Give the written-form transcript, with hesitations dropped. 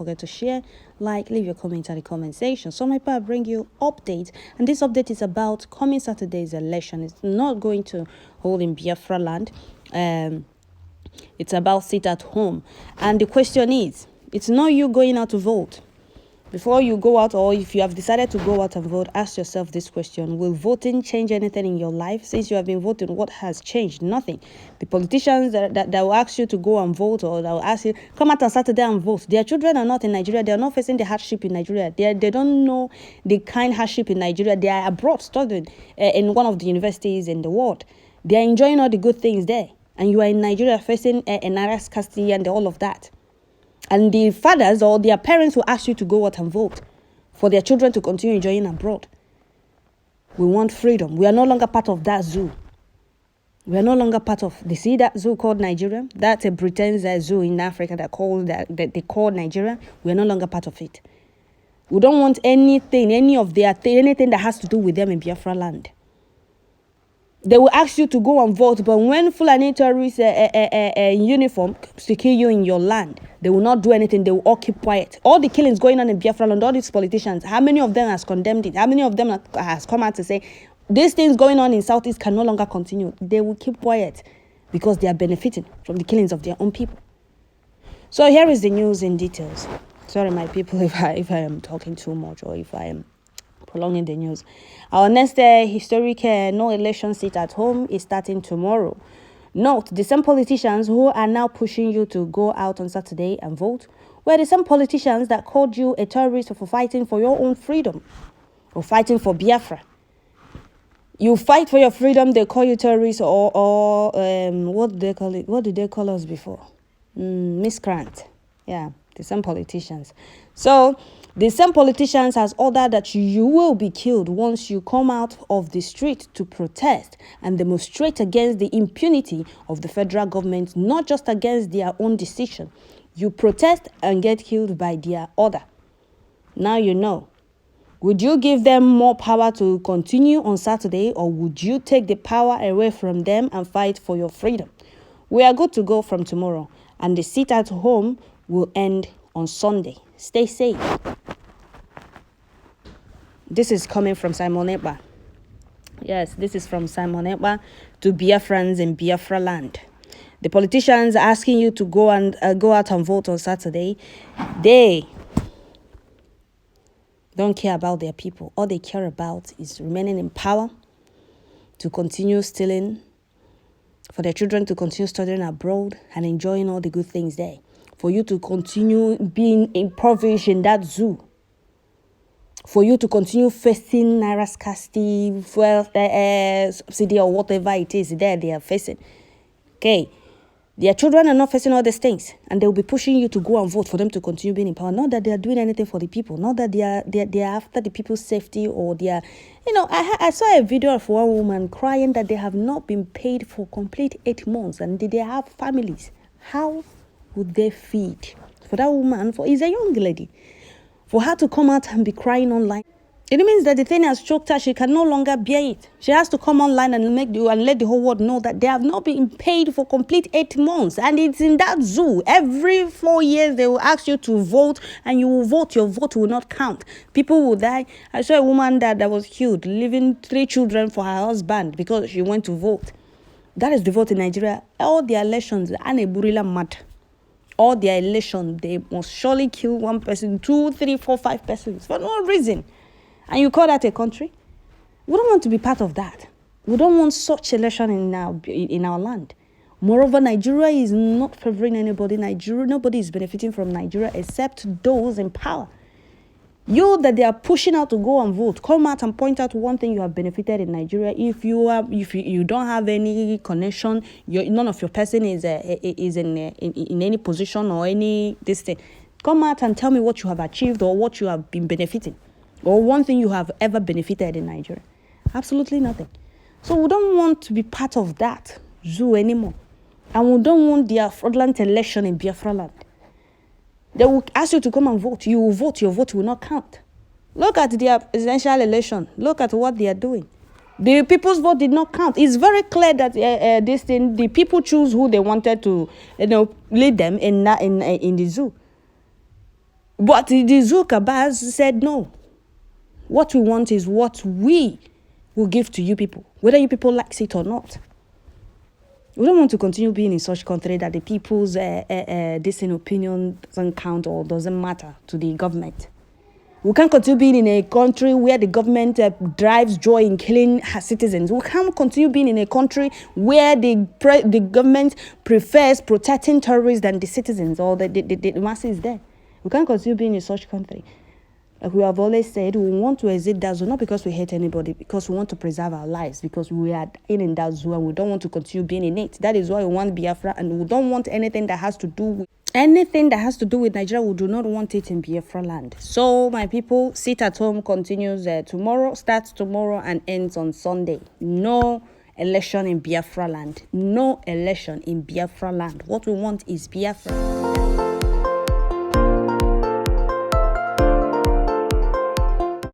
forget to share, like, leave your comment in the comment section. So my part bring you update, and this update is about coming Saturday's election. It's not going to hold in Biafra land. It's about sit at home, and the question is, it's not you going out to vote. Before you go out, or if you have decided to go out and vote, ask yourself this question: will voting change anything in your life? Since you have been voting, what has changed? Nothing. The politicians that will ask you to go and vote, or that will ask you, come out on Saturday and vote, their children are not in Nigeria. They are not facing the hardship in Nigeria. They don't know the kind hardship in Nigeria. They are abroad studying in one of the universities in the world. They are enjoying all the good things there. And you are in Nigeria facing an scarcity and all of that. And the fathers or their parents will ask you to go out and vote for their children to continue enjoying abroad. We want freedom. We are no longer part of that zoo. We are no longer part of, they see that zoo called Nigeria? That's a pretend zoo in Africa that they call Nigeria. We are no longer part of it. We don't want anything, anything that has to do with them in Biafra land. They will ask you to go and vote, but when Fulani terrorists in uniform secure you in your land, they will not do anything. They will all keep quiet. All the killings going on in Biafra land, all these politicians, how many of them has condemned it? How many of them has come out to say, these things going on in Southeast can no longer continue? They will keep quiet because they are benefiting from the killings of their own people. So here is the news in details. Sorry, my people, if I am talking too much or if I am prolonging the news. Our next historic no election sit at home is starting tomorrow. Note, the same politicians who are now pushing you to go out on Saturday and vote were the same politicians that called you a terrorist for fighting for your own freedom or fighting for Biafra. You fight for your freedom, they call you terrorists or what do they call it? What did they call us before? Miscreant. Yeah, the same politicians. So the same politicians has ordered that you will be killed once you come out of the street to protest and demonstrate against the impunity of the federal government, not just against their own decision. You protest and get killed by their order. Now you know. Would you give them more power to continue on Saturday, or would you take the power away from them and fight for your freedom? We are good to go from tomorrow, and the sit at home will end on Sunday. Stay safe. This is coming from Simon Ekpa. Yes, this is from Simon Ekpa to Biafrans in Biafra land. The politicians asking you to go out and vote on Saturday, they don't care about their people. All they care about is remaining in power, to continue stealing, for their children to continue studying abroad and enjoying all the good things there, for you to continue being impoverished in that zoo, for you to continue facing naira scarcity, fuel, subsidy, or whatever it is there they are facing. Okay, their children are not facing all these things, and they will be pushing you to go and vote for them to continue being in power. Not that they are doing anything for the people, not that they are after the people's safety, or they are, I saw a video of one woman crying that they have not been paid for complete 8 months, and they have families. How would they feed? For that woman, is a young lady, for her to come out and be crying online, it means that the thing has choked her. She can no longer bear it. She has to come online and let the whole world know that they have not been paid for complete 8 months. And it's in that zoo. Every 4 years, they will ask you to vote, and you will vote. Your vote will not count. People will die. I saw a woman that was killed, leaving 3 children for her husband because she went to vote. That is the vote in Nigeria. All the elections, Aneburila mad. All their election, they must surely kill 1 person, 2, 3, 4, 5 persons for no reason. And you call that a country? We don't want to be part of that. We don't want such election in our land. Moreover, Nigeria is not favoring anybody. Nobody is benefiting from Nigeria except those in power. You that they are pushing out to go and vote, come out and point out one thing you have benefited in Nigeria. If you don't have any connection, none of your person is in any position or any this thing. Come out and tell me what you have achieved or what you have been benefiting, or one thing you have ever benefited in Nigeria. Absolutely nothing. So we don't want to be part of that zoo anymore. And we don't want their fraudulent election in Biafra land. They will ask you to come and vote. You will vote. Your vote will not count. Look at their presidential election. Look at what they are doing. The people's vote did not count. It's very clear that the people choose who they wanted to lead them in the zoo. But the Zukabas said no. What we want is what we will give to you people, whether you people like it or not. We don't want to continue being in such country that the people's dissenting opinion doesn't count or doesn't matter to the government. We can't continue being in a country where the government drives joy in killing her citizens. We can't continue being in a country where the government prefers protecting terrorists than the citizens or the masses there. We can't continue being in such country. Like we have always said, we want to exit that zone, not because we hate anybody, because we want to preserve our lives, because we are in that zone and we don't want to continue being in it. That is why we want Biafra, and we don't want anything that has to do with Nigeria. We do not want it in Biafra land. So my people, sit at home continues tomorrow, starts tomorrow and ends on Sunday. No election in Biafra land. No election in Biafra land. What we want is Biafra.